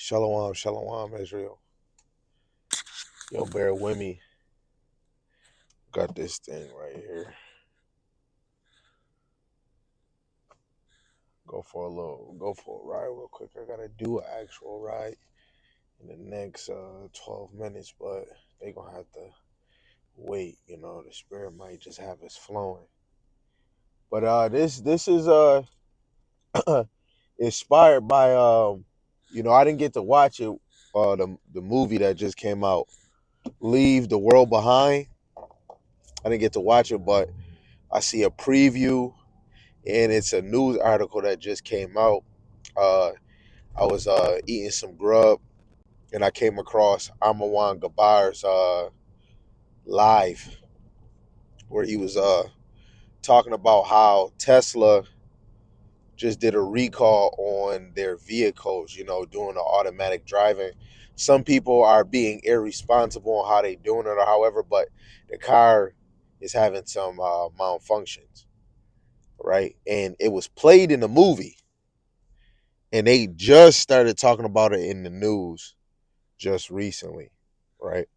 Shalom, shalom, Israel. Yo, bear with me. Got this thing right here. Go for a ride real quick. I gotta do an actual ride in the next 12 minutes, but they gonna have to wait. The spirit might just have us flowing. But this is inspired by I didn't get to watch it. The movie that just came out, Leave the World Behind. I didn't get to watch it, but I see a preview, and it's a news article that just came out. Uh, I was eating some grub, and I came across Amawan Gabar's live, where he was talking about how Tesla just did a recall on their vehicles, doing the automatic driving. Some people are being irresponsible on how they doing it or however, but the car is having some malfunctions, right? And it was played in the movie, and they just started talking about it in the news just recently, right?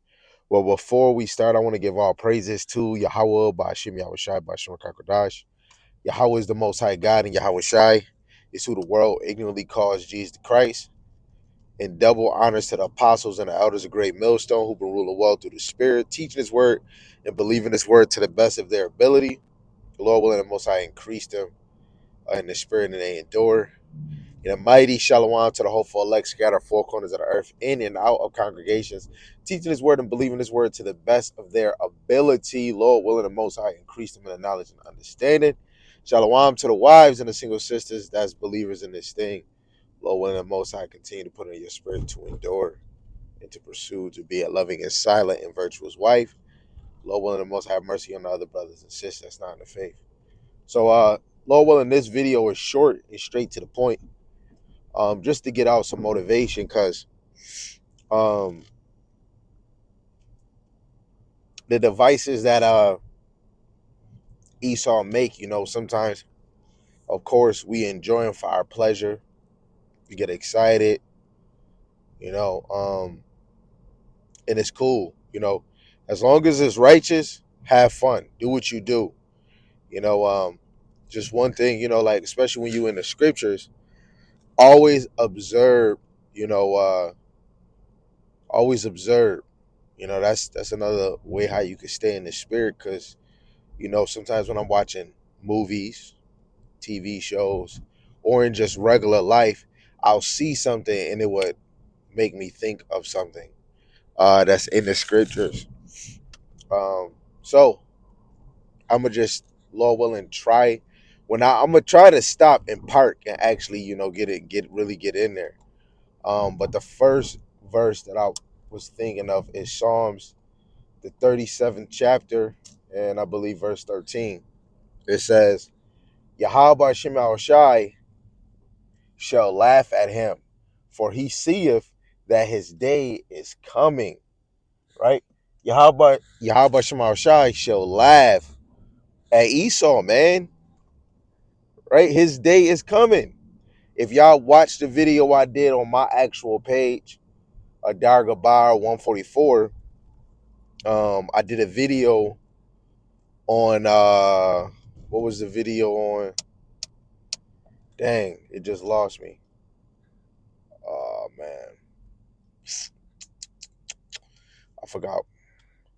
Well, before we start, I want to give all praises to Yahweh, Ba'ashim Yahweh Shai, Ba'ashim Kakodash. Yahweh is the Most High God, and Yahweh Shai is who the world ignorantly calls Jesus Christ. And double honors to the apostles and the elders of Great Millstone who've been ruling well through the Spirit, teaching His word and believing His word to the best of their ability. The Lord willing, the Most High increase them in the Spirit, and they endure. And a mighty shalom to the hopeful elect scattered four corners of the earth, in and out of congregations, teaching His word and believing His word to the best of their ability. Lord willing, the Most High increase them in the knowledge and understanding. Shalom to the wives and the single sisters that's believers in this thing. Lord willing, the Most High continue to put in your spirit to endure and to pursue to be a loving and silent and virtuous wife. Lord willing, the Most High have mercy on the other brothers and sisters that's not in the faith. So, Lord willing, this video is short and straight to the point. Just to get out some motivation, because the devices that Esau make, sometimes, of course, we enjoy them for our pleasure. We get excited, and it's cool, as long as it's righteous, have fun, do what you do, just one thing, like, especially when you in the scriptures, always observe, you know, uh, always observe, that's another way how you can stay in the spirit, because, sometimes when I'm watching movies, TV shows, or in just regular life, I'll see something and it would make me think of something that's in the scriptures. So I'm gonna just, Lord willing, try. I'm gonna try to stop and park and actually, get in there. But the first verse that I was thinking of is Psalms, the 37th chapter, and I believe verse 13. It says, Yahweh Shema Shai shall laugh at him, for he seeth that his day is coming. Right? Yahweh Shema Shai shall laugh at Esau, man. Right? His day is coming. If y'all watch the video I did on my actual page, Gabar144, I did a video on what was the video on? Dang, it just lost me. Oh man, I forgot.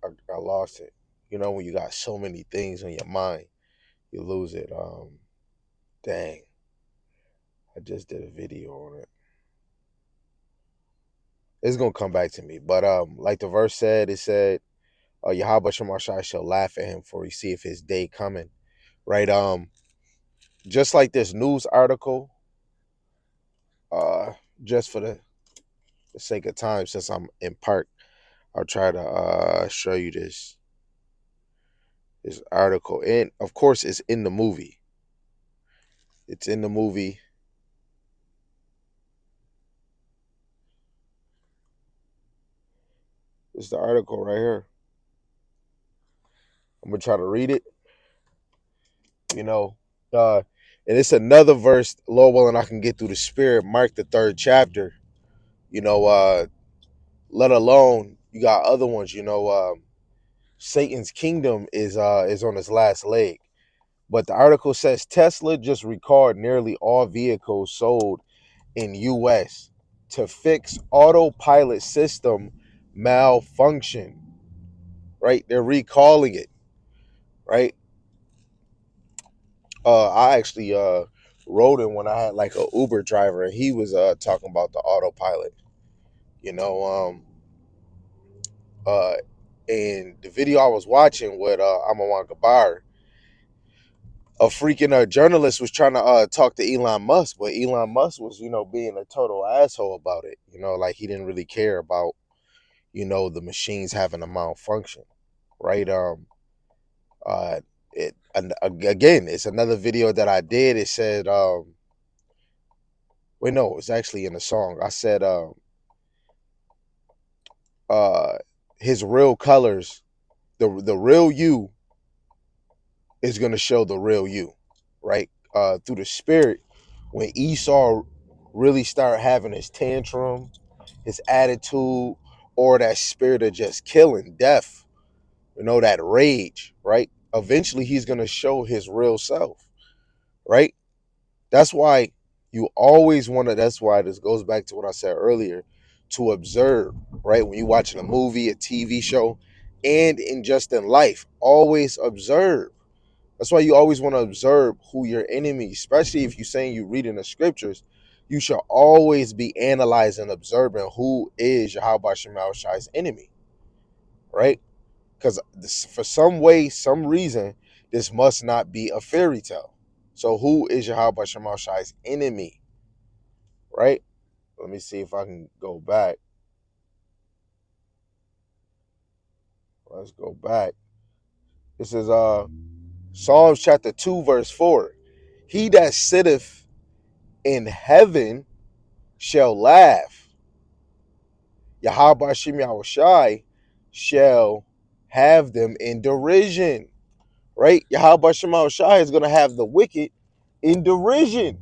I lost it. When you got so many things on your mind, you lose it. Dang, I just did a video on it. It's gonna come back to me. But like the verse said, it said, Yahweh Shemashai shall laugh at him, for he seeth his day coming. Right? Just like this news article, just for the sake of time, since I'm in park, I'll try to show you this article. And of course, it's in the movie. It's in the movie. It's the article right here. I'm gonna try to read it. And it's another verse, Lord willing, I can get through the spirit. Mark the 3rd chapter. You know, let alone you got other ones. Satan's kingdom is on its last leg. But the article says Tesla just recalled nearly all vehicles sold in US to fix autopilot system malfunction. Right? They're recalling it. Right? I actually rode in when I had like a Uber driver, and he was talking about the autopilot. You know, uh, and the video I was watching with Amawan Gabar, a freaking journalist was trying to talk to Elon Musk, but Elon Musk was, being a total asshole about it. Like he didn't really care about, the machines having a malfunction, right? Uh, and again, it's another video that I did. It said, wait, no, it's actually in the song. I said, uh, his real colors, the real you is gonna show the real you, right? Through the spirit, when Esau really start having his tantrum, his attitude, or that spirit of just killing, death, that rage, right? Eventually, he's gonna show his real self, right? That's why you always want to. That's why this goes back to what I said earlier, to observe, right? When you're watching a movie, a TV show, and in life, always observe. That's why you always want to observe who your enemy, especially if you're saying you read in the scriptures, you should always be analyzing, observing who is Yahweh Shema Shai's enemy, right? Because for some way, some reason, this must not be a fairy tale. So who is Yahweh Shema Shai's enemy, right? Let me see if I can go back. Let's go back. This is Psalms chapter 2, verse 4. He that sitteth in heaven shall laugh. Yahweh Shem Yahushai shall have them in derision. Right? Yahweh Shem Yahushai is going to have the wicked in derision.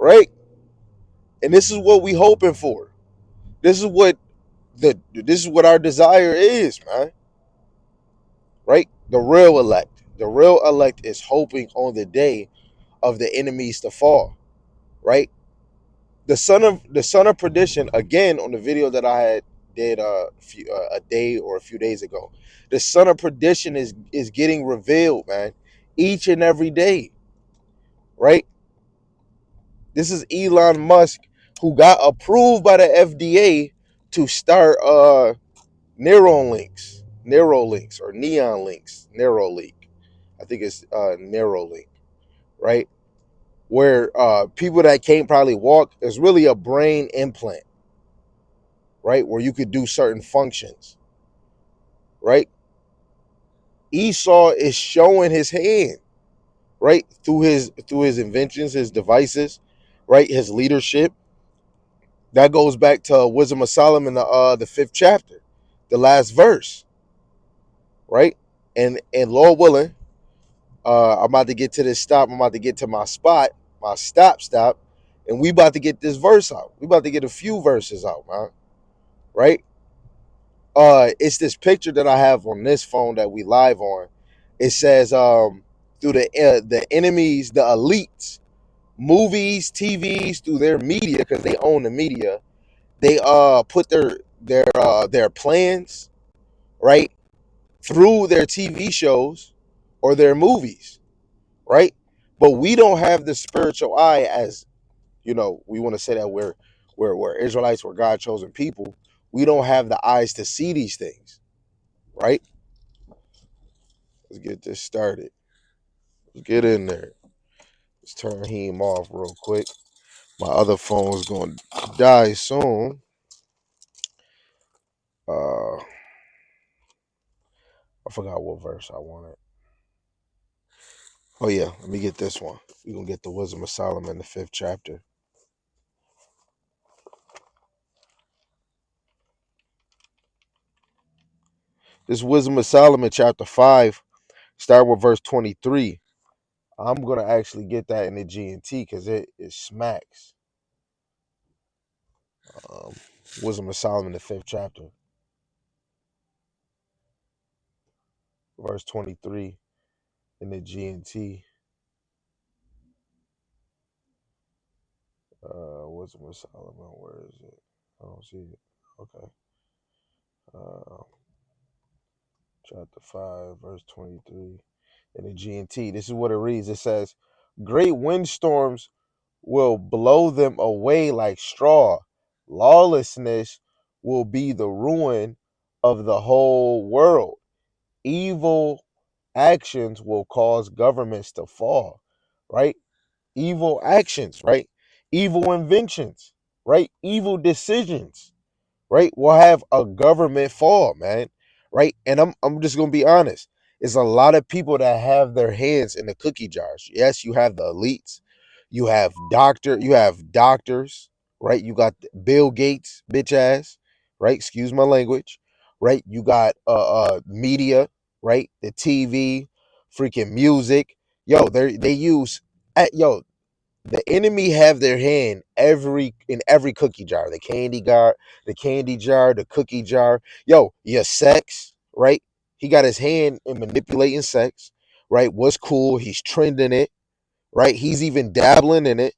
Right? And this is what we hoping for. This is what our desire is, man. Right? The real elect. The real elect is hoping on the day of the enemies to fall. Right? The son of perdition, again, on the video that I had did a day or a few days ago, the son of perdition is getting revealed, man, each and every day, right? This is Elon Musk, who got approved by the FDA to start Neuralink or Neon Links, Neuralink. I think it's Neuralink, right? Where people that can't probably walk, is really a brain implant, right? Where you could do certain functions, right? Esau is showing his hand, right? Through his inventions, his devices, right? His leadership. That goes back to Wisdom of Solomon, the 5th chapter, the last verse, right? And Lord willing, I'm about to get to this stop. I'm about to get to my spot, my stop, and we about to get this verse out. We about to get a few verses out, man, right? It's this picture that I have on this phone that we live on. It says through the enemies, the elites, movies, TVs, through their media, because they own the media, they put their plans, right, through their TV shows or their movies, right? But we don't have the spiritual eye, as we want to say that we're Israelites, we're God chosen people. We don't have the eyes to see these things, right? Let's get this started. Let's get in there. Let's turn him off real quick. My other phone's going to die soon. I forgot what verse I wanted. Oh yeah, let me get this one. We're going to get the Wisdom of Solomon, the 5th chapter. This Wisdom of Solomon, chapter 5, start with verse 23. I'm gonna actually get that in the G&T because it smacks. Um, Wisdom of Solomon, the 5th chapter, verse 23 in the G&T. Wisdom of Solomon, where is it? I don't see it. Okay. Uh, Chapter 5, verse 23 in the G&T. This is what it reads. It says, great windstorms will blow them away like straw. Lawlessness will be the ruin of the whole world. Evil actions will cause governments to fall, right? Evil actions, right? Evil inventions, right? Evil decisions, right, will have a government fall, man. Right. And I'm just gonna be honest. It's a lot of people that have their hands in the cookie jars. Yes, you have the elites, you have doctors, right? You got Bill Gates, bitch ass, right? Excuse my language, right? You got media, right? The TV, freaking music. Yo, they use yo, the enemy have their hand in every cookie jar, the candy jar, the cookie jar. Yo, your sex, right? He got his hand in manipulating sex, right? What's cool? He's trending it, right? He's even dabbling in it,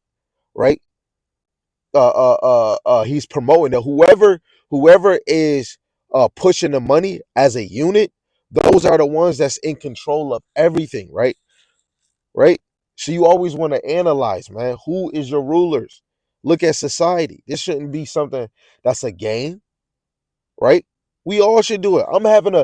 right? He's promoting it. Whoever is pushing the money as a unit, those are the ones that's in control of everything, right? Right? So you always want to analyze, man. Who is your rulers? Look at society. This shouldn't be something that's a game, right? We all should do it. I'm having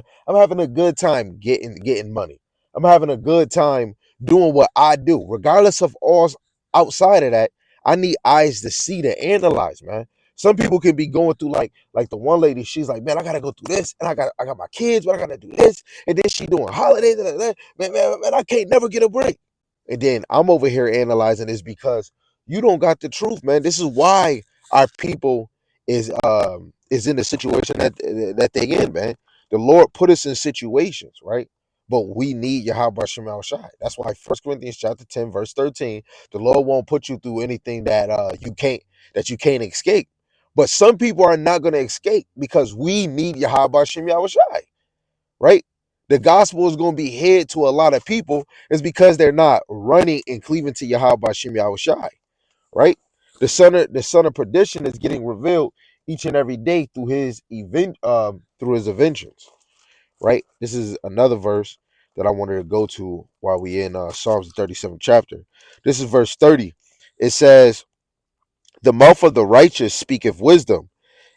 a good time getting money. I'm having a good time doing what I do. Regardless of all outside of that, I need eyes to see, to analyze, man. Some people can be going through like the one lady, she's like, man, I gotta go through this, and I got my kids, but I gotta do this, and then she doing holidays, man, I can't never get a break. And then I'm over here analyzing this because you don't got the truth, man. This is why our people is in the situation that they in, man. The Lord put us in situations, right? But we need Yahweh Shemal Shai. That's why 1 Corinthians chapter 10, verse 13, the Lord won't put you through anything that you can't escape. But some people are not going to escape because we need Yahweh Shemal Shai, right? The gospel is going to be hid to a lot of people is because they're not running and cleaving to Yahweh Shemal Shai, right? The son of perdition is getting revealed each and every day through his inventions, right? This is another verse that I wanted to go to while we in Psalms 37th chapter. This is verse 30. It says, the mouth of the righteous speaketh wisdom,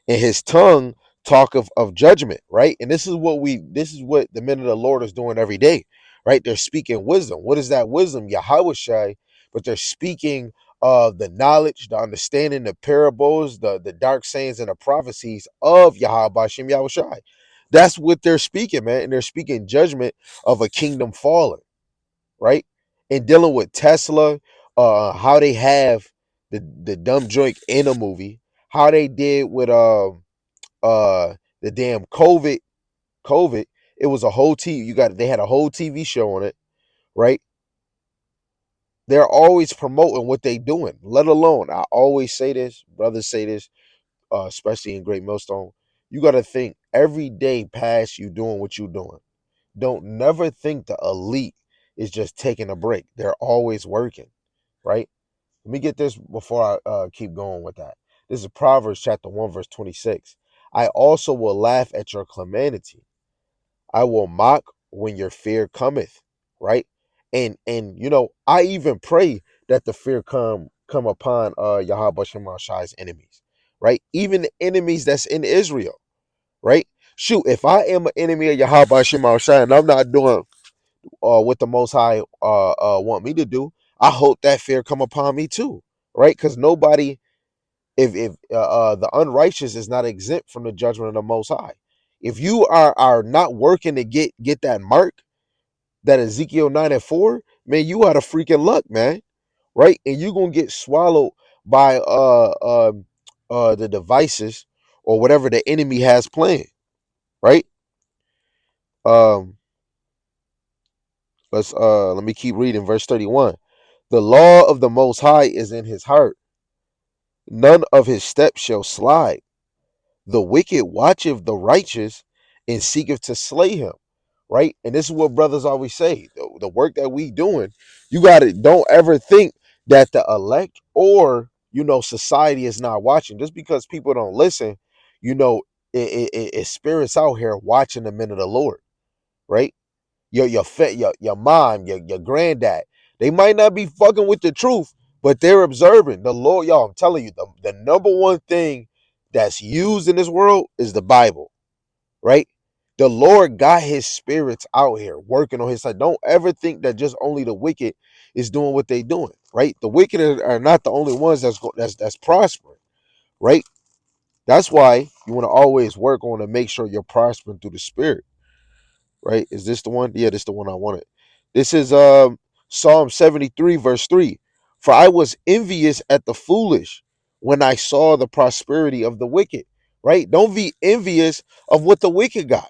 and his tongue talk of judgment, right? And this is what the men of the Lord is doing every day, right? They're speaking wisdom. What is that wisdom? Yahweh Shai, but they're speaking of the knowledge, the understanding, the parables, the dark sayings and the prophecies of Yahweh Shem Yahweh Shai. That's what they're speaking, man. And they're speaking judgment of a kingdom fallen, right? And dealing with Tesla, how they have the dumb joint in a movie, how they did with the damn COVID. It was a whole they had a whole TV show on it, right? They're always promoting what they doing. Let alone, I always say this, brothers say this, especially in Great Millstone. You got to think every day past you doing what you doing. Don't never think the elite is just taking a break. They're always working, right? Let me get this before I keep going with that. This is Proverbs chapter 1, verse 26. I also will laugh at your calamity. I will mock when your fear cometh, right? And I even pray that the fear come upon Yahweh Shema Shai's enemies, right? Even the enemies that's in Israel, right? Shoot, if I am an enemy of Yahweh Shema Shai and I'm not doing what the Most High want me to do, I hope that fear come upon me too, right? Because nobody, if the unrighteous is not exempt from the judgment of the Most High. If you are not working to get that mark, that Ezekiel 9:4, man, you out of freaking luck, man, right? And you're gonna get swallowed by the devices or whatever the enemy has planned, right? Um, Let me keep reading verse 31. The law of the most high is in his heart. None of his steps shall slide. The wicked watcheth the righteous and seeketh to slay him. Right? And this is what brothers always say. The work that we doing, you gotta don't ever think that the elect or society is not watching. Just because people don't listen, you know, it spirits out here watching the men of the Lord, right? Your mom, your granddad. They might not be fucking with the truth, but they're observing the Lord. Y'all, I'm telling you, the number one thing that's used in this world is the Bible, right? The Lord got his spirits out here working on his side. Don't ever think that just only the wicked is doing what they doing, right? The wicked are not the only ones that's prospering, right? That's why you want to always work on to make sure you're prospering through the spirit, right? Is this the one? Yeah, this is the one I wanted. This is Psalm 73, verse 3. For I was envious at the foolish when I saw the prosperity of the wicked, right? Don't be envious of what the wicked got,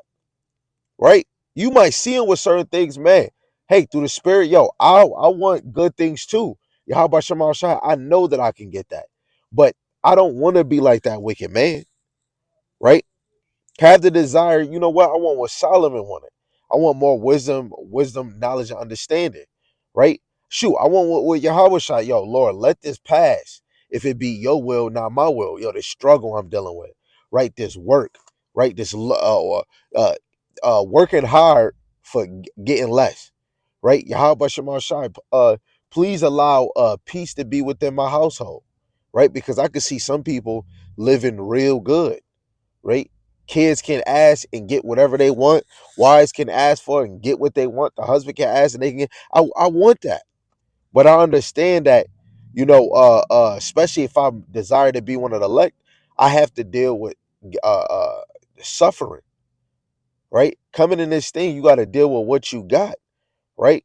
right? You might see them with certain things, man. Hey, through the spirit, I want good things too. How about Shamal Shah? I know that I can get that. But I don't want to be like that wicked man, right? Have the desire, you know what? I want what Solomon wanted. I want more wisdom, knowledge, and understanding. Right? Shoot, I want what Yahweh shot. Yo, Lord, let this pass. If it be your will, not my will. Yo, this struggle I'm dealing with. Right? This work. Right? This working hard for getting less. Right? Yahweh Shema Shai, please allow peace to be within my household. Right? Because I could see some people living real good, right? Kids can ask and get whatever they want. Wives can ask for and get what they want. The husband can ask and they can get. I want that, but I understand that, especially if I desire to be one of the elect, I have to deal with uh, uh, suffering, right? Coming in this thing, you got to deal with what you got, right?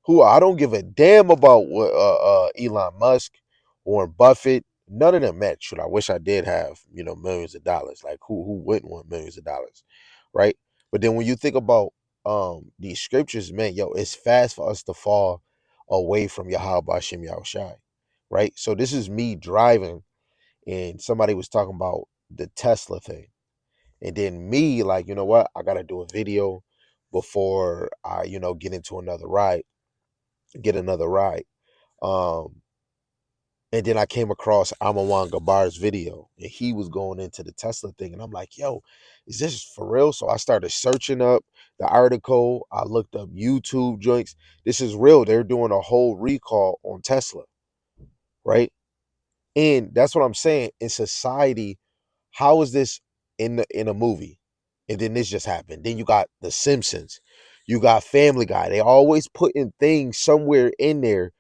Who I don't give a damn about what Elon Musk, Warren Buffett, none of them met. Shoot, I wish I did have millions of dollars. Like who wouldn't want millions of dollars, right? But then when you think about these scriptures, man, yo, it's fast for us to fall away from Yahweh Bashem Yahushai, right? So this is me driving, and somebody was talking about the Tesla thing, and then me like, you know what, I gotta do a video before I get into another ride, get another ride. Um, and then I came across Amawan Gabar's video, and he was going into the Tesla thing, and I'm like, yo, is this for real? So I started searching up the article. I looked up YouTube joints. This is real. They're doing a whole recall on Tesla, right? And that's what I'm saying. In society, how is this in a movie? And then this just happened. Then you got The Simpsons, you got Family Guy. They always putting things somewhere in there.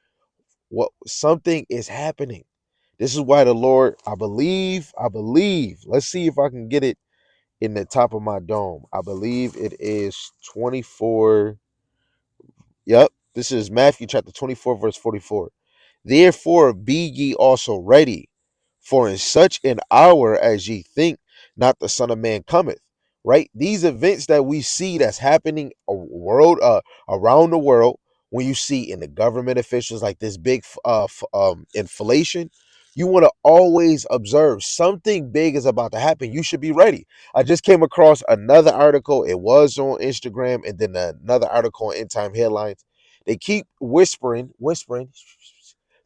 What something is happening. This is why the Lord, I believe. Let's see if I can get it in the top of my dome. I believe it is 24. Yep. This is Matthew chapter 24, verse 44. Therefore be ye also ready, for in such an hour as ye think not the Son of Man cometh. Right? These events that we see that's happening around the world, when you see in the government officials like this big inflation, you want to always observe something big is about to happen. You should be ready. I just came across another article. It was on Instagram, and then another article on End Time Headlines. They keep whispering,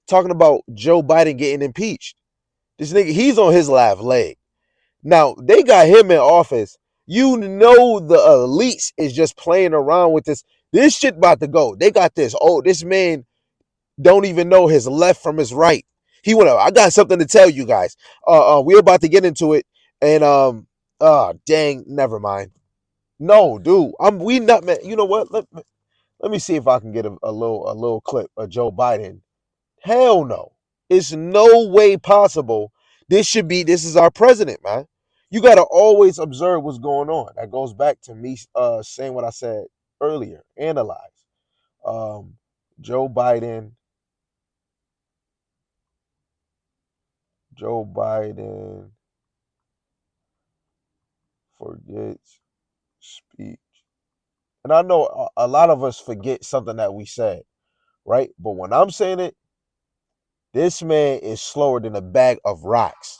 talking about Joe Biden getting impeached. This nigga, he's on his last leg. Now, they got him in office. You know the elites is just playing around with this. This shit about to go. They got this. Oh, this man don't even know his left from his right. I got something to tell you guys. We're about to get into it. And dang, never mind. No, dude. We not man. You know what? Let me see if I can get a little clip of Joe Biden. Hell no. It's no way possible. This is our president, man. You got to always observe what's going on. That goes back to me saying what I said earlier. Analyze. Um, Joe Biden. Joe Biden forgets speech. And I know a lot of us forget something that we said, right? But when I'm saying it, this man is slower than a bag of rocks.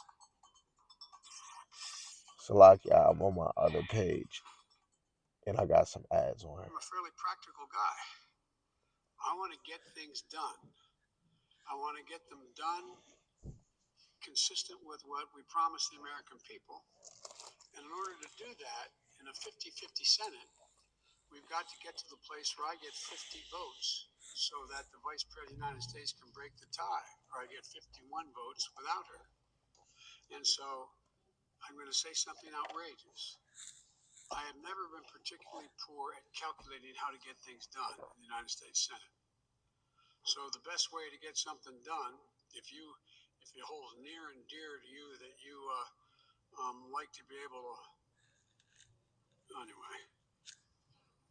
So like, yeah, I'm on my other page, and I got some ads on here. I'm a fairly practical guy. I want to get things done. I want to get them done consistent with what we promised the American people. And in order to do that, in a 50-50 Senate, we've got to get to the place where I get 50 votes so that the Vice President of the United States can break the tie, or I get 51 votes without her. And so I'm going to say something outrageous. I have never been particularly poor at calculating how to get things done in the United States Senate. So the best way to get something done, if it holds near and dear to you that you like to be able to, anyway.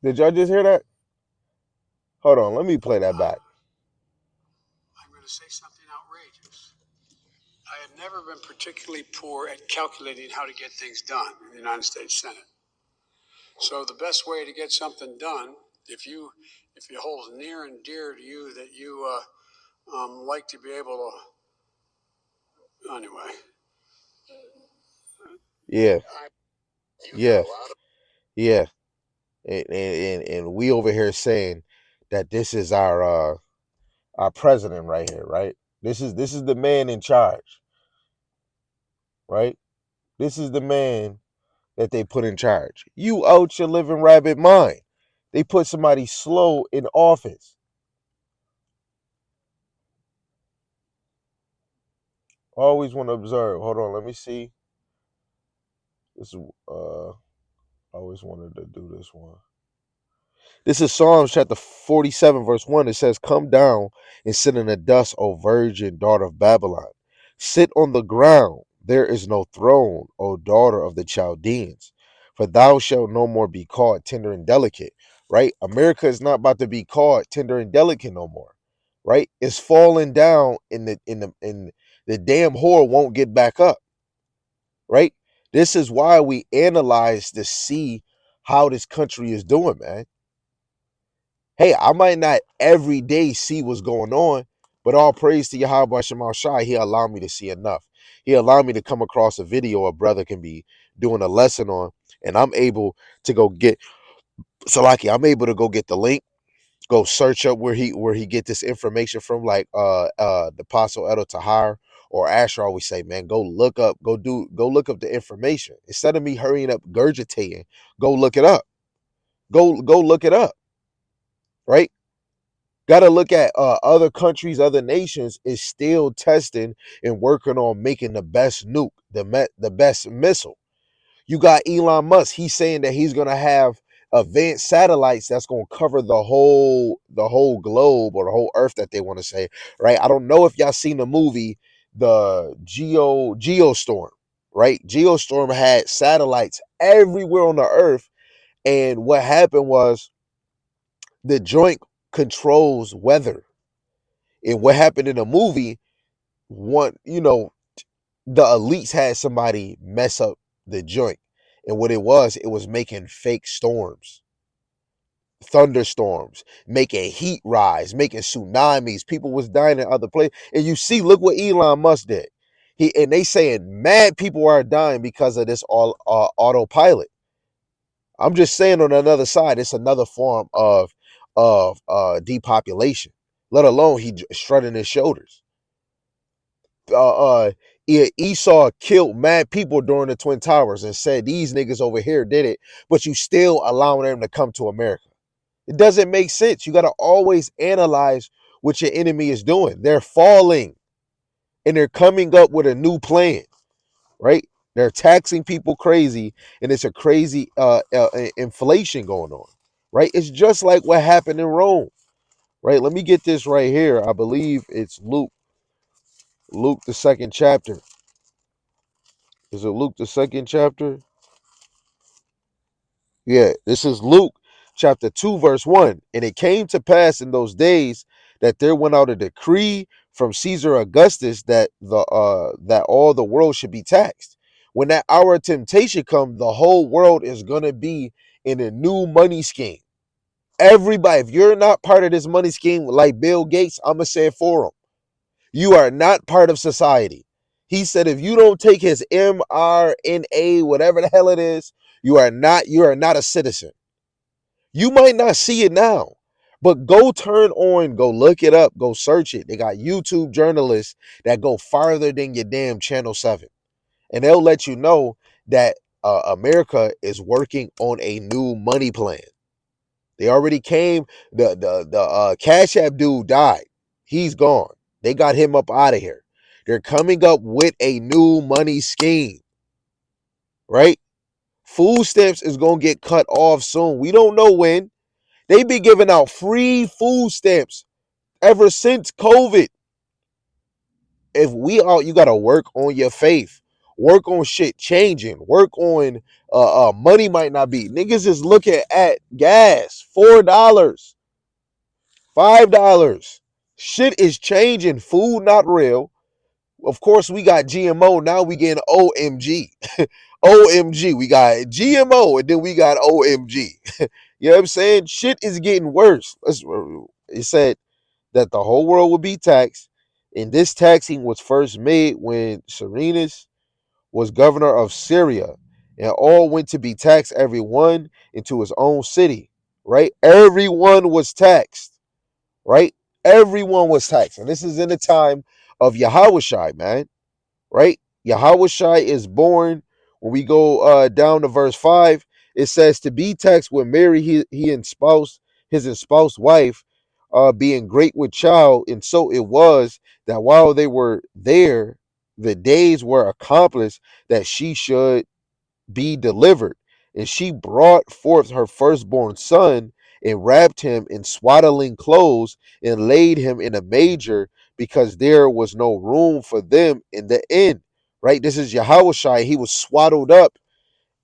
Did y'all just hear that? Hold on, let me play that back. I'm going to say something outrageous. I have never been particularly poor at calculating how to get things done in the United States Senate. So the best way to get something done, if it holds near and dear to you that you like to be able to, anyway. Yeah, yeah, yeah. And we over here saying that this is our president right here, right? This is the man in charge, right? This is the man that they put in charge. You out your living rabbit mind. They put somebody slow in office. Always want to observe. Hold on, let me see. This is I always wanted to do this one. This is Psalms chapter 47, verse 1. It says, "Come down and sit in the dust, O virgin daughter of Babylon. Sit on the ground. There is no throne, O daughter of the Chaldeans. For thou shalt no more be called tender and delicate." Right? America is not about to be called tender and delicate no more. Right? It's falling down in the damn whore won't get back up. Right? This is why we analyze to see how this country is doing, man. Hey, I might not every day see what's going on, but all praise to Yahweh Shemal Shai, he allowed me to see enough. He allowed me to come across a video a brother can be doing a lesson on, and I'm able to go get Salaki, I'm able to go get the link, go search up where he get this information from, like the Apostle Edo Tahar or Asher always say, man, go look up the information. Instead of me hurrying up gurgitating, go look it up. Go look it up, right? Got to look at other countries, other nations is still testing and working on making the best nuke, the best missile. You got Elon Musk. He's saying that he's gonna have advanced satellites that's gonna cover the whole globe or the whole Earth that they want to say. Right? I don't know if y'all seen the movie, the Geostorm. Right? Geostorm had satellites everywhere on the Earth, and what happened was the joint controls weather. And what happened in the movie, the elites had somebody mess up the joint. And what it was making fake storms, thunderstorms, making heat rise, making tsunamis. People was dying in other places. And you see, look what Elon Musk did. They saying mad people are dying because of this all autopilot. I'm just saying on another side, it's another form of depopulation. Let alone he strutting his shoulders. Esau killed mad people during the Twin Towers and said these niggas over here did it, but you still allowing them to come to America. It doesn't make sense. You got to always analyze what your enemy is doing. They're falling and they're coming up with a new plan, right? They're taxing people crazy, and it's a crazy inflation going on, right? It's just like what happened in Rome, right? Let me get this right here. I believe it's Luke the second chapter. Is it Luke the second chapter? Yeah, this is Luke chapter 2, verse 1. "And it came to pass in those days that there went out a decree from Caesar Augustus that all the world should be taxed. When that hour of temptation come, the whole world is gonna be in a new money scheme. Everybody, if you're not part of this money scheme like Bill Gates, I'm going to say it for him. You are not part of society. He said if you don't take his mRNA, whatever the hell it is, you are not a citizen. You might not see it now, but go turn on, go look it up, go search it. They got YouTube journalists that go farther than your damn Channel 7. And they'll let you know that America is working on a new money plan. They already came. The Cash App dude died. He's gone. They got him up out of here. They're coming up with a new money scheme, right? Food stamps is going to get cut off soon. We don't know when. They be giving out free food stamps ever since COVID. If we all, you got to work on your faith. Work on shit changing. Work on money might not be. Niggas is looking at gas, $4, $5. Shit is changing. Food not real. Of course, we got GMO. Now we getting OMG. OMG. We got GMO and then we got OMG. You know what I'm saying? Shit is getting worse. It said that the whole world would be taxed. And this taxing was first made when Cyrenius was governor of Syria. And all went to be taxed, everyone into his own city. Right? Everyone was taxed. Right? Everyone was taxed. And this is in the time of Yahushua, man. Right? Yahushua is born. When we go down to verse 5, it says to be taxed with Mary, he espoused his espoused wife, being great with child. And so it was that while they were there, the days were accomplished that she should be delivered. And she brought forth her firstborn son and wrapped him in swaddling clothes and laid him in a manger because there was no room for them in the inn. Right? This is Yahushua. He was swaddled up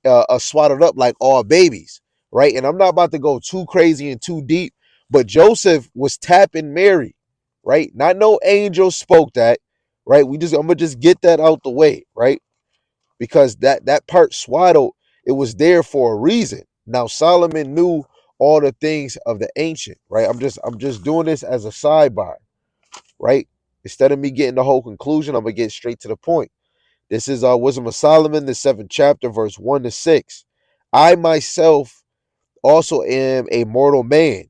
like all babies. Right? And I'm not about to go too crazy and too deep, but Joseph was tapping Mary. Right? Not no angel spoke that. Right? I'm gonna just get that out the way. Right? Because that part swaddled, it was there for a reason. Now Solomon knew all the things of the ancient, right? I'm just doing this as a sidebar, right? Instead of me getting the whole conclusion, I'm gonna get straight to the point. This is Wisdom of Solomon, the 7th chapter, verse 1-6. I myself also am a mortal man,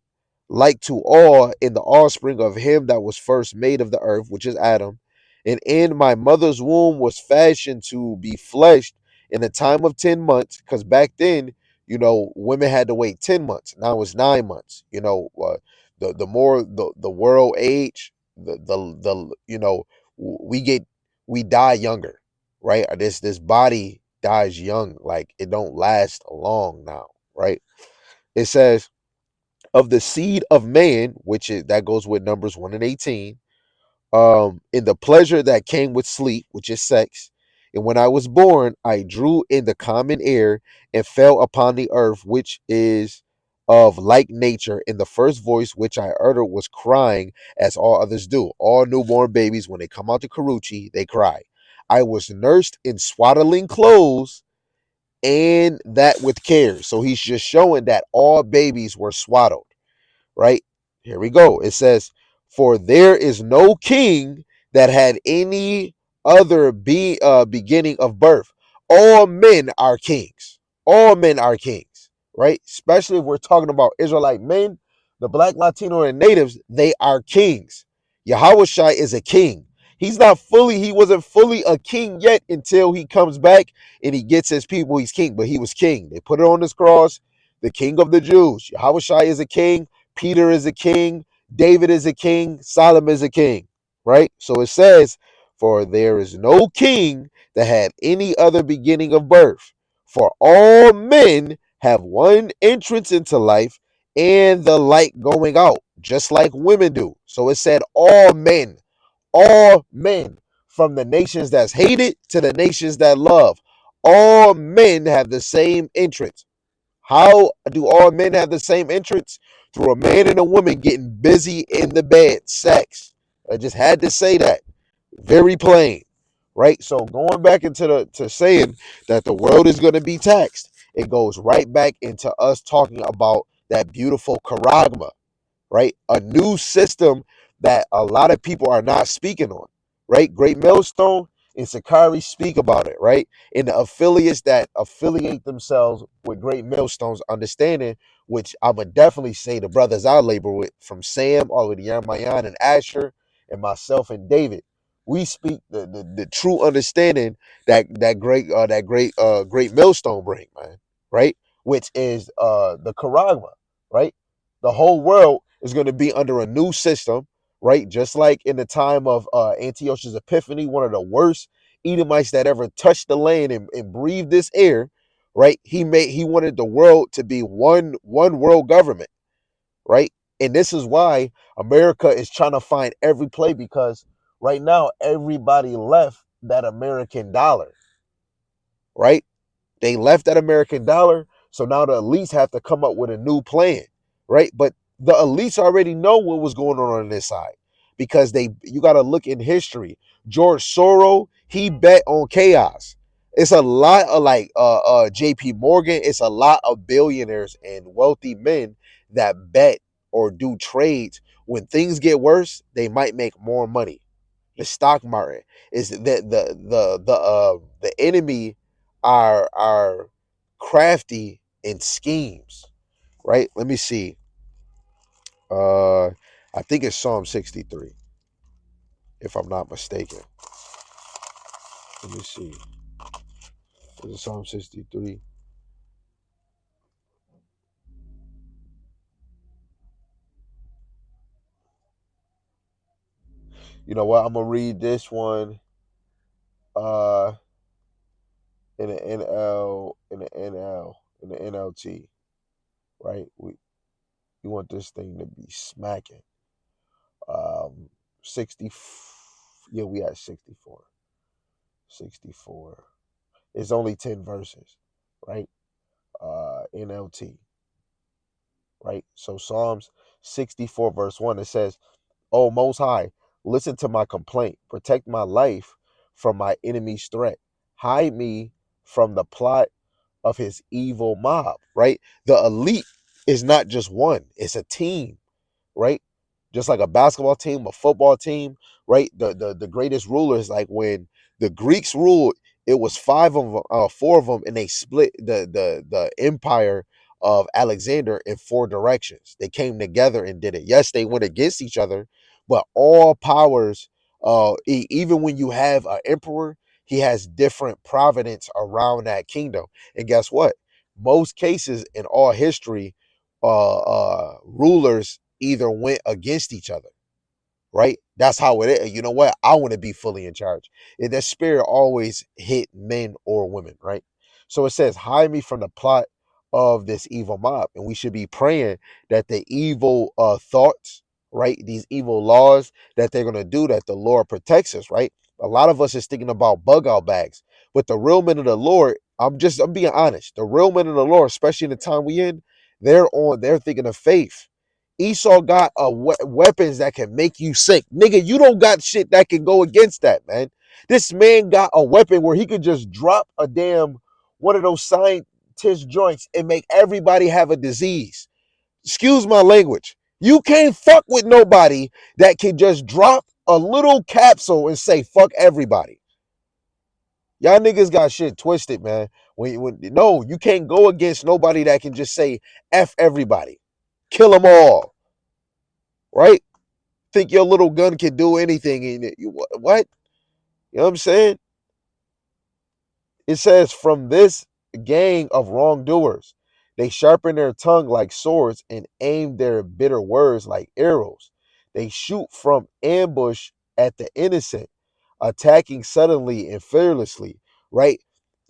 like to all in the offspring of him that was first made of the earth, which is Adam. And in my mother's womb was fashioned to be fleshed in the time of 10 months, because back then, women had to wait 10 months. Now it's 9 months. The more the world age, the we die younger, right? This body dies young, like it don't last long now, right? It says, of the seed of man, which is that goes with Numbers 1-18, in the pleasure that came with sleep, which is sex. And when I was born, I drew in the common air and fell upon the earth, which is of like nature. And the first voice which I uttered was crying, as all others do. All newborn babies, when they come out to Karuchi, they cry. I was nursed in swaddling clothes, and that with care. So he's just showing that all babies were swaddled, right? Here we go. It says, for there is no king that had any other beginning of birth. All men are kings. All men are kings, right? Especially if we're talking about Israelite men, the black, Latino, and natives, they are kings. Yahushua is a king. He wasn't fully a king yet until he comes back and he gets his people. He's king, but he was king. They put it on his cross, the king of the Jews. Yahushua is a king. Peter is a king. David is a king. Solomon is a king, right? So it says, for there is no king that had any other beginning of birth. For all men have one entrance into life and the light going out, just like women do. So it said all men, from the nations that's hated to the nations that love. All men have the same entrance. How do all men have the same entrance? Through a man and a woman getting busy in the bed, sex. I just had to say that. Very plain, right? So going back to saying that the world is going to be taxed, it goes right back into us talking about that beautiful charagma, right? A new system that a lot of people are not speaking on, right? Great Millstone and Sakari speak about it, right? And the affiliates that affiliate themselves with Great Millstone's understanding, which I would definitely say the brothers I labor with, from Sam all the way to Yarmayan and Asher and myself and David, we speak the true understanding that great millstone bring, man, right? Which is the charagma, right? The whole world is going to be under a new system, right? Just like in the time of Antiochus Epiphanes, one of the worst Edomites that ever touched the land and breathed this air, right? He wanted the world to be one world government, right? And this is why America is trying to find every play, because right now everybody left that American dollar, right? They left that American dollar, so now the elites have to come up with a new plan, right? But the elites already know what was going on this side, because you got to look in history. George Soros, he bet on chaos. It's a lot of like JP Morgan, it's a lot of billionaires and wealthy men that bet or do trades. When things get worse, they might make more money. The stock market is that the enemy are crafty in schemes, right? Let me see. I think it's Psalm 63, if I'm not mistaken. Let me see. Is it Psalm 63? You know what? I'm gonna read this one uh in the NLT, right? We want this thing to be smacking. 60, yeah, we at 64. 64. It's only 10 verses, right? NLT, right? So Psalms 64 verse 1, it says, "O Most High, listen to my complaint. Protect my life from my enemy's threat. Hide me from the plot of his evil mob," right? The elite is not just one, it's a team, right? Just like a basketball team, a football team, right? The greatest rulers, like when the Greeks ruled, it was four of them, and they split the empire of Alexander in four directions. They came together and did it. Yes, they went against each other, but all powers, even when you have an emperor, he has different providence around that kingdom. And guess what? Most cases in all history, rulers either went against each other, right? That's how it is. You know what? I want to be fully in charge. And that spirit always hit men or women, right? So it says, hide me from the plot of this evil mob. And we should be praying that the evil thoughts, right? These evil laws that they're going to do, that the Lord protects us, right? A lot of us is thinking about bug out bags. But the real men of the Lord, I'm being honest. The real men of the Lord, especially in the time we in, they're thinking of faith. Esau got weapons that can make you sick. Nigga, you don't got shit that can go against that, man. This man got a weapon where he could just drop a damn one of those scientist joints and make everybody have a disease. Excuse my language. You can't fuck with nobody that can just drop a little capsule and say fuck everybody. Y'all niggas got shit twisted, man. No, you can't go against nobody that can just say F everybody. Kill them all. Right? Think your little gun can do anything in it. What? You know what I'm saying? It says, from this gang of wrongdoers, they sharpen their tongue like swords and aim their bitter words like arrows. They shoot from ambush at the innocent, attacking suddenly and fearlessly, right?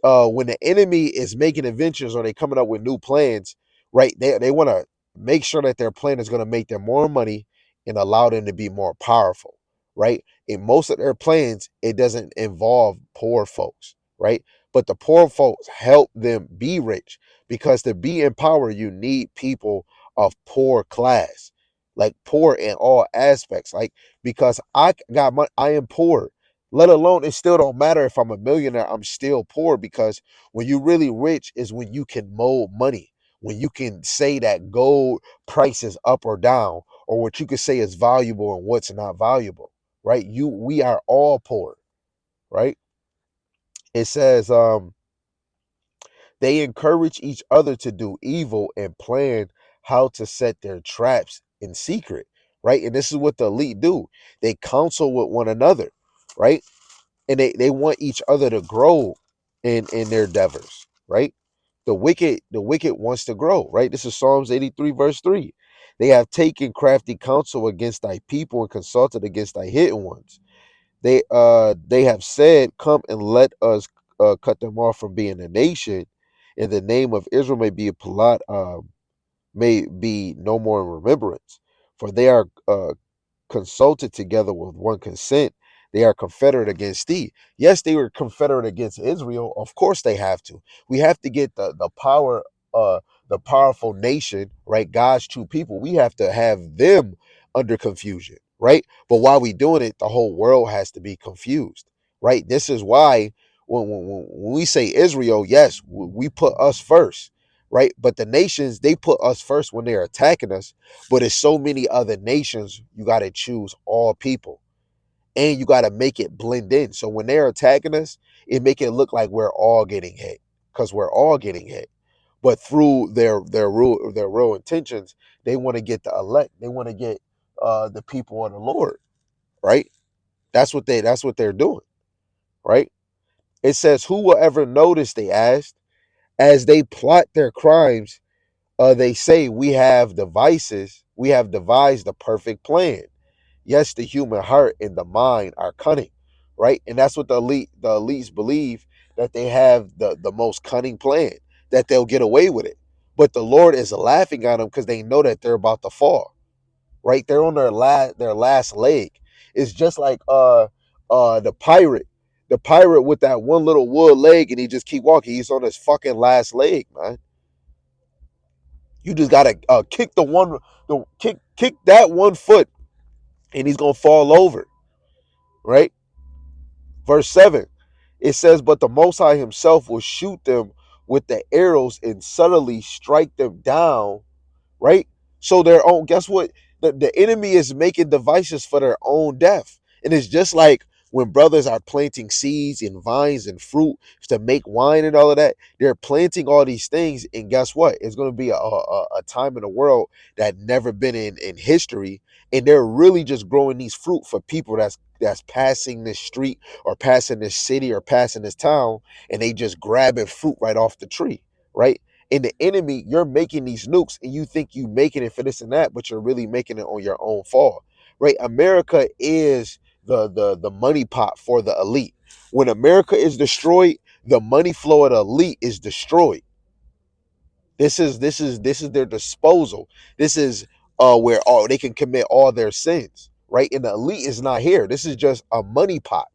When the enemy is making adventures or they coming up with new plans, right? They want to make sure that their plan is going to make them more money and allow them to be more powerful, right? In most of their plans, it doesn't involve poor folks, right? But the poor folks help them be rich, because to be in power, you need people of poor class, like poor in all aspects. Like, because I got money, I am poor. Let alone, it still don't matter if I'm a millionaire, I'm still poor, because when you really rich is when you can mold money. when you can say that gold price is up or down, or what you could say is valuable and what's not valuable, right? We are all poor, right? It says they encourage each other to do evil and plan how to set their traps in secret, right? And this is what the elite do. They counsel with one another, right? And they want each other to grow in their endeavors, right? The wicked wants to grow, right? This is Psalms 83 verse 3. They have taken crafty counsel against thy people and consulted against thy hidden ones. They have said, come and let us cut them off from being a nation, and the name of Israel may be a plot, may be no more in remembrance, for they are consulted together with one consent. They are confederate against thee. Yes, they were confederate against Israel. Of course they have to. We have to get the powerful nation, right? God's true people. We have to have them under confusion, right? But while we doing it, the whole world has to be confused, right? This is why when we say Israel, yes, we put us first, right? But the nations, they put us first when they're attacking us, but it's so many other nations, you got to choose all people, and you got to make it blend in. So when they're attacking us, it make it look like we're all getting hit, because we're all getting hit. But through their real intentions, they want to get the elect. They want to get the people of the Lord, right? That's what they're doing, right? It says, who will ever notice, they asked, as they plot their crimes. They say, we have devised a perfect plan. Yes, the human heart and the mind are cunning, right? And that's what the elites believe, that they have the most cunning plan, that they'll get away with it. But the Lord is laughing at them because they know that they're about to fall, right? They're on their last leg. It's just like the pirate with that one little wood leg, and he just keep walking. He's on his fucking last leg, man. You just gotta kick kick that one foot, and he's gonna fall over, right? Verse 7, it says, but the Most High Himself will shoot them with the arrows and subtly strike them down, right? So their own, guess what? The enemy is making devices for their own death. And it's just like when brothers are planting seeds and vines and fruit to make wine and all of that, they're planting all these things. And guess what? It's going to be a time in the world that never been in history. And they're really just growing these fruit for people that's passing this street or passing this city or passing this town, and they just grabbing fruit right off the tree, right? And the enemy, you're making these nukes and you think you making it for this and that, but you're really making it on your own fall, right? America is the money pot for the elite. When America is destroyed, the money flow of the elite is destroyed. This is their disposal. This is where all they can commit all their sins, right? And the elite is not here. This is just a money pot.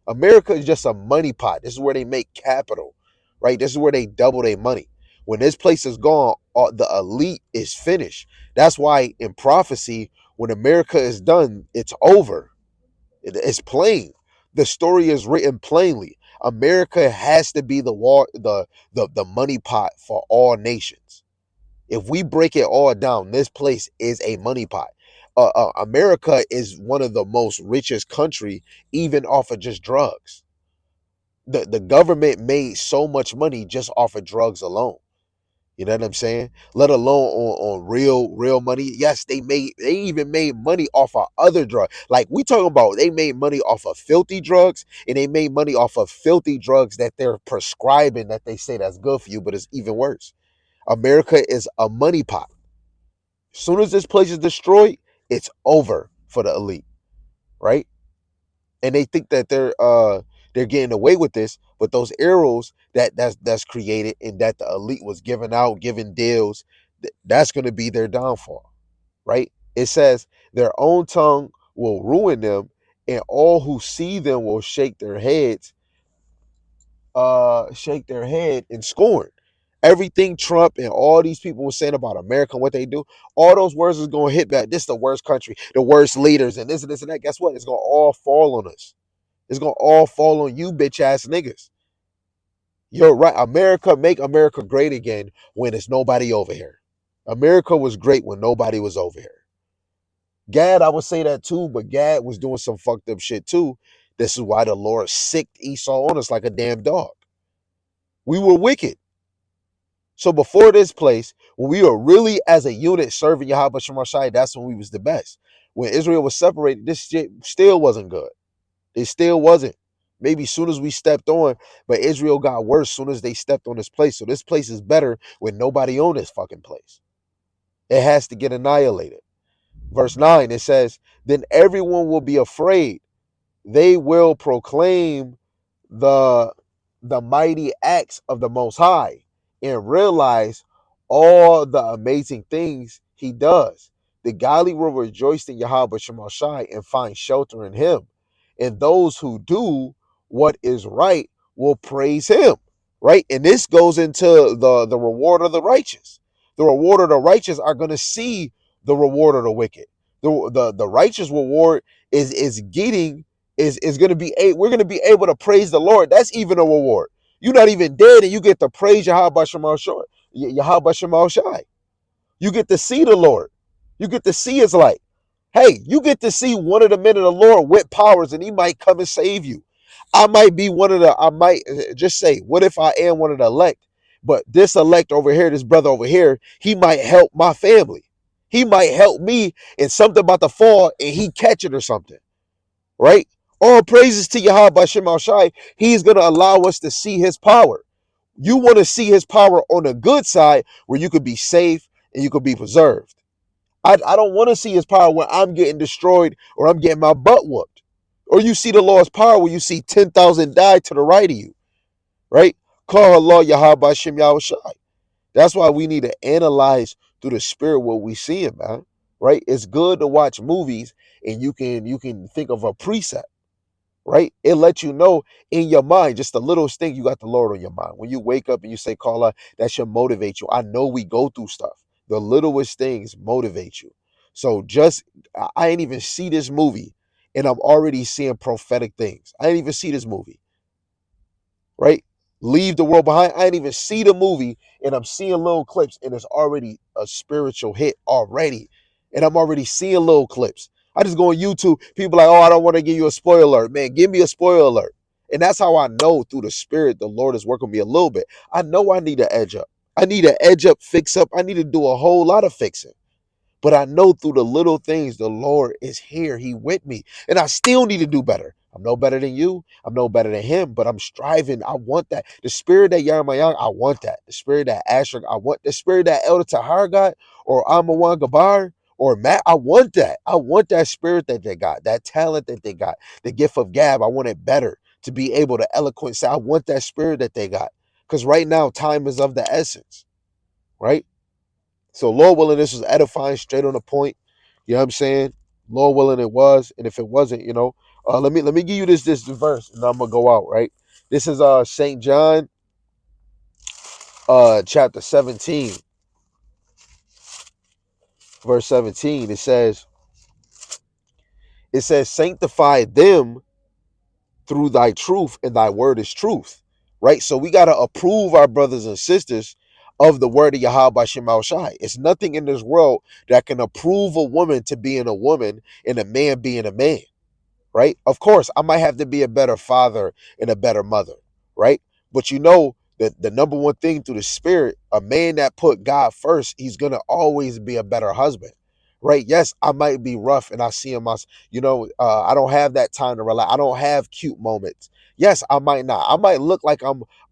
America is just a money pot. This is where they make capital, right? This is where they double their money. When this place is gone, the elite is finished. That's why in prophecy, when America is done, it's over. It's plain. The story is written plainly. America has to be the money pot for all nations. If we break it all down, this place is a money pot. America is one of the most richest country, even off of just drugs. The government made so much money just off of drugs alone. You know what I'm saying? Let alone on real money. Yes, they even made money off of other drugs. Like we talking about, they made money off of filthy drugs, and they made money off of filthy drugs that they're prescribing that they say that's good for you, but it's even worse. America is a money pot. As soon as this place is destroyed, it's over for the elite, right? And they think that they're getting away with this, but those arrows that's created and that the elite was giving out, giving deals, that's going to be their downfall, right? It says their own tongue will ruin them, and all who see them will shake their head in scorn. Everything Trump and all these people were saying about America and what they do, all those words is going to hit back. This is the worst country, the worst leaders, and this and this and that. Guess what? It's going to all fall on us. It's going to all fall on you, bitch ass niggas. You're right. America, make America great again when it's nobody over here. America was great when nobody was over here. Gad, I would say that too, but Gad was doing some fucked up shit too. This is why the Lord sicked Esau on us like a damn dog. We were wicked. So before this place, when we were really as a unit serving Yahweh Shemashai, that's when we was the best. When Israel was separated, this shit still wasn't good. It still wasn't. Maybe as soon as we stepped on, but Israel got worse as soon as they stepped on this place. So this place is better when nobody owned this fucking place. It has to get annihilated. Verse 9, it says, then everyone will be afraid. They will proclaim the the mighty acts of the Most High and realize all the amazing things he does. The godly will rejoice in Yahweh Shemashai and find shelter in him. And those who do what is right will praise him. Right? And this goes into the reward of the righteous. The reward of the righteous are going to see the reward of the wicked. The righteous reward is getting is going to be we're going to be able to praise the Lord. That's even a reward. You're not even dead and you get to praise Yahweh Shemal Shai. You get to see the Lord. You get to see his light. Hey, you get to see one of the men of the Lord with powers and he might come and save you. I might be one of the, I might just say, what if I am one of the elect? But this elect over here, this brother over here, he might help my family. He might help me in something about to fall and he catch it or something. Right? All praises to Yahweh by Shemal Shai. He's going to allow us to see his power. You want to see his power on the good side where you could be safe and you could be preserved. I don't want to see his power where I'm getting destroyed or I'm getting my butt whooped. Or you see the Lord's power where you see 10,000 die to the right of you. Right? Call Allah Yahweh by Shem Yahweh Shai. That's why we need to analyze through the spirit what we see, man. Right? It's good to watch movies and you can think of a precept. Right? It lets you know in your mind, just the littlest thing, you got the Lord on your mind. When you wake up and you say, Carla, that should motivate you. I know we go through stuff. The littlest things motivate you. So I ain't even see this movie and I'm already seeing prophetic things. I ain't even see this movie. Right? Leave the world behind. I didn't even see the movie and I'm seeing little clips and it's already a spiritual hit already. And I'm already seeing little clips. I just go on YouTube. People like, oh, I don't want to give you a spoiler alert. Man, give me a spoiler alert. And that's how I know through the spirit the Lord is working me a little bit. I know I need to edge up. I need to edge up, fix up. I need to do a whole lot of fixing. But I know through the little things, the Lord is here. He with me. And I still need to do better. I'm no better than you. I'm no better than him, but I'm striving. I want that. The spirit that Yaramayang, I want that. The spirit that Asher, I want the spirit that Elder Tahar got, or Amawan Gabar, or Matt. I want that. I want that spirit that they got, that talent that they got, the gift of gab. I want it better to be able to eloquent say, I want that spirit that they got. Because right now, time is of the essence, right? So Lord willing, this was edifying, straight on the point. You know what I'm saying? Lord willing, it was. And if it wasn't, let me give you this verse, and I'm gonna go out, right? This is St. John chapter 17, verse 17. It says, sanctify them through thy truth, and thy word is truth. Right? So we gotta approve our brothers and sisters of the word of Yahweh by Shemal Shai. It's nothing in this world that can approve a woman to being a woman and a man being a man. Right? Of course, I might have to be a better father and a better mother, right? But you know that the number one thing through the spirit, a man that put God first, he's gonna always be a better husband, right? Yes, I might be rough and I see him as, I don't have that time to relax. I don't have cute moments. Yes, I might not. I might look like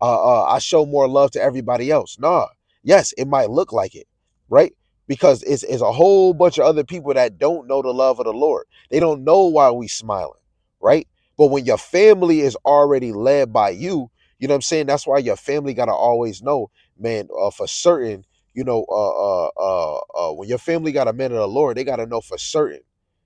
I show more love to everybody else. Nah, yes, it might look like it, right? Because it's a whole bunch of other people that don't know the love of the Lord. They don't know why we smiling, right? But when your family is already led by you, you know what I'm saying? That's why your family got to always know, man, for certain, when your family got a man of the Lord, they got to know for certain.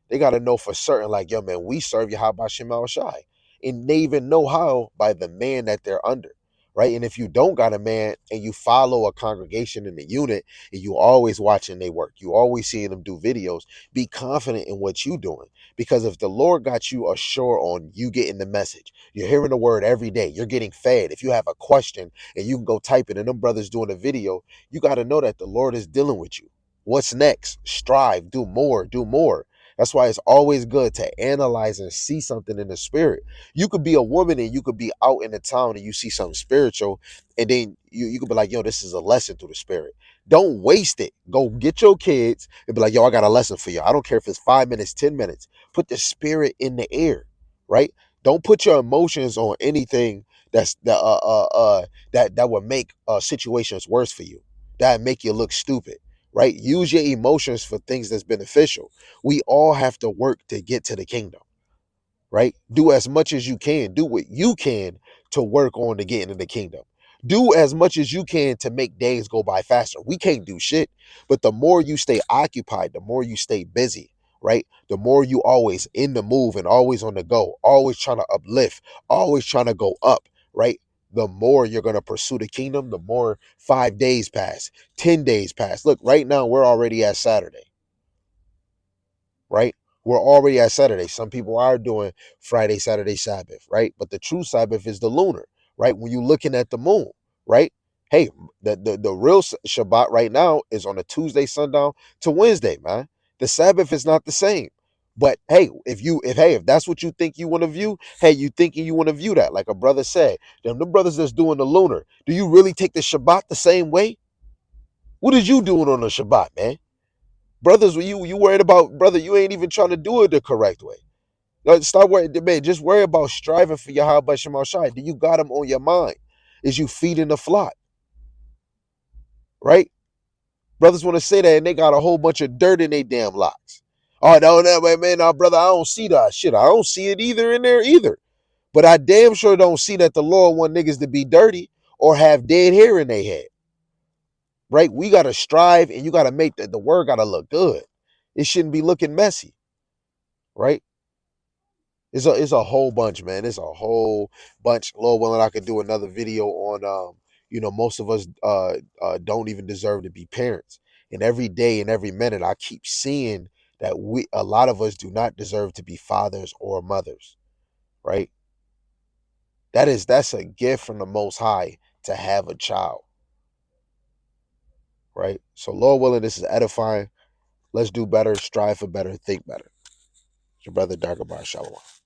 They got to know for certain, like, yo, man, we serve Yahweh Shema Shai. And they even know how by the man that they're under, right? And if you don't got a man and you follow a congregation in the unit and you always watching their work, you always seeing them do videos, be confident in what you doing. Because if the Lord got you ashore on you getting the message, you're hearing the word every day, you're getting fed. If you have a question and you can go type it and them brothers doing a video, you got to know that the Lord is dealing with you. What's next? Strive, do more, do more. That's why it's always good to analyze and see something in the spirit. You could be a woman and you could be out in the town and you see something spiritual, and then you could be like, yo, this is a lesson through the spirit. Don't waste it. Go get your kids and be like, yo, I got a lesson for you. I don't care if it's 5 minutes, 10 minutes. Put the spirit in the air, right? Don't put your emotions on anything that would make situations worse for you. That make you look stupid, right? Use your emotions for things that's beneficial. We all have to work to get to the kingdom, right? Do as much as you can. Do what you can to work on to get into the kingdom. Do as much as you can to make days go by faster. We can't do shit, but the more you stay occupied, the more you stay busy, right? The more you always in the move and always on the go, always trying to uplift, always trying to go up, right? The more you're going to pursue the kingdom, the more 5 days pass, 10 days pass. Look, right now we're already at Saturday, right? We're already at Saturday. Some people are doing Friday, Saturday, Sabbath, right? But the true Sabbath is the lunar, right? When you're looking at the moon, right? Hey, the real Shabbat right now is on a Tuesday sundown to Wednesday, man. The Sabbath is not the same. But hey, if that's what you think you want to view, hey, you thinking you want to view that, like a brother said, them the brothers that's doing the lunar, do you really take the Shabbat the same way? What is you doing on the Shabbat, man? Brothers, you worried about, brother, you ain't even trying to do it the correct way. Stop worrying, man. Just worry about striving for Yahweh Shema Shai. Do you got him on your mind? Is you feeding the flock, right? Brothers want to say that and they got a whole bunch of dirt in their damn locks. Oh, no, no, man, no, brother, I don't see that shit. I don't see it either in there either. But I damn sure don't see that the Lord want niggas to be dirty or have dead hair in their head, right? We got to strive and you got to make the word got to look good. It shouldn't be looking messy, right? It's a whole bunch, man. It's a whole bunch. Lord willing, I could do another video on most of us don't even deserve to be parents. And every day and every minute I keep seeing that a lot of us do not deserve to be fathers or mothers, right? That's a gift from the most high to have a child, right? So Lord willing, this is edifying. Let's do better, strive for better, think better. It's your brother Gabar144.